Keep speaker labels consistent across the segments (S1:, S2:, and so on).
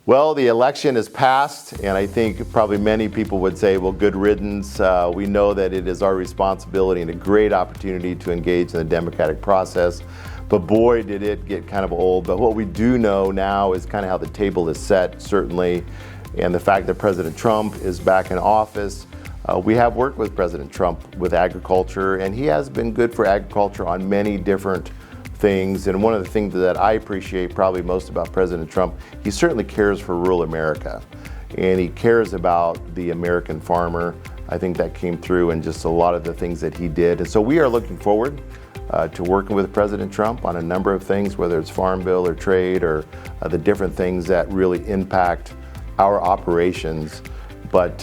S1: Well, the election is passed, and I think probably many people would say, well, good riddance. We know that it is our responsibility and a great opportunity to engage in the democratic process. But boy, did it get kind of old. But what we do know now is kind of how the table is set, certainly, and the fact that President Trump is back in office. We have worked with President Trump with agriculture, and he has been good for agriculture on many different things. And one of the things that I appreciate probably most about President Trump, he certainly cares for rural America, and he cares about the American farmer. I think that came through in just a lot of the things that he did. And so we are looking forward to working with President Trump on a number of things, whether it's farm bill or trade or the different things that really impact our operations. But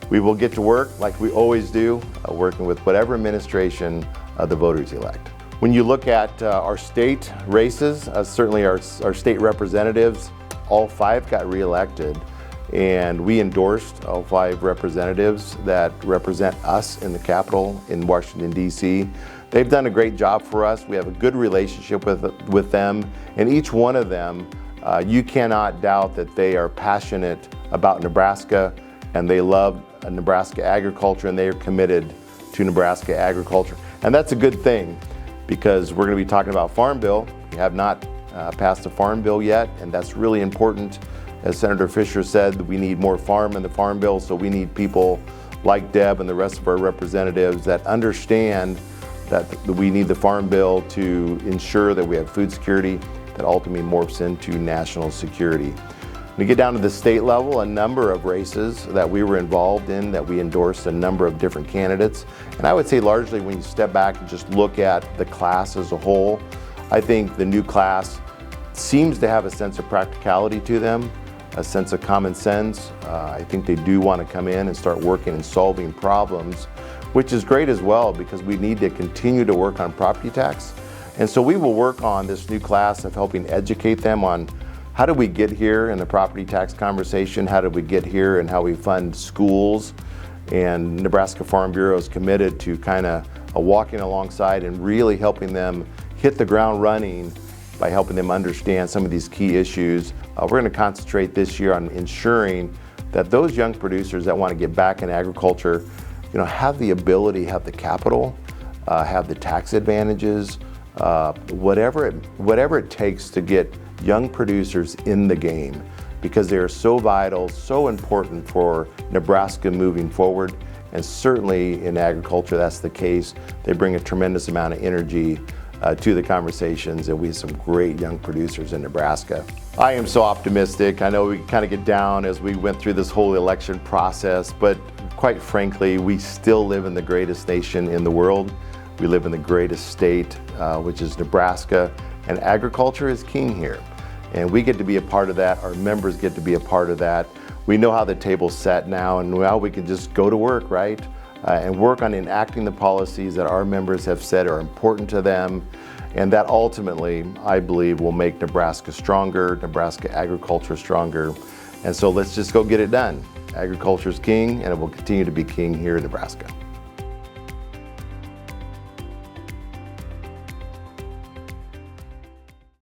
S1: we will get to work like we always do, working with whatever administration the voters elect. When you look at our state races, certainly our state representatives, all 5 got reelected, and we endorsed all 5 representatives that represent us in the Capitol in Washington, D.C. They've done a great job for us. We have a good relationship with them, and each one of them, you cannot doubt that they are passionate about Nebraska, and they love Nebraska agriculture, and they are committed to Nebraska agriculture. And that's a good thing, because we're going to be talking about Farm Bill. We have not passed a Farm Bill yet, and that's really important. As Senator Fisher said, we need more farm in the Farm Bill, so we need people like Deb and the rest of our representatives that understand that we need the Farm Bill to ensure that we have food security that ultimately morphs into national security. When we get down to the state level, a number of races that we were involved in, that we endorsed a number of different candidates. And I would say largely when you step back and just look at the class as a whole, I think the new class seems to have a sense of practicality to them, a sense of common sense. I think they do want to come in and start working and solving problems, which is great as well, because we need to continue to work on property tax. And so we will work on this new class of helping educate them on how did we get here in the property tax conversation? How did we get here and how we fund schools? And Nebraska Farm Bureau is committed to kind of walking alongside and really helping them hit the ground running by helping them understand some of these key issues. We're going to concentrate this year on ensuring that those young producers that want to get back in agriculture, have the ability, have the capital, have the tax advantages, whatever it takes to get young producers in the game, because they are so vital, so important for Nebraska moving forward. And certainly in agriculture, that's the case. They bring a tremendous amount of energy to the conversations, and we have some great young producers in Nebraska. I am so optimistic. I know we kind of get down as we went through this whole election process, but quite frankly, we still live in the greatest nation in the world. We live in the greatest state, which is Nebraska, and agriculture is king here. And we get to be a part of that. Our members get to be a part of that. We know how the table's set now, and now we can just go to work, right? And work on enacting the policies that our members have said are important to them. And that ultimately, I believe, will make Nebraska stronger, Nebraska agriculture stronger. And so let's just go get it done. Agriculture is king, and it will continue to be king here in Nebraska.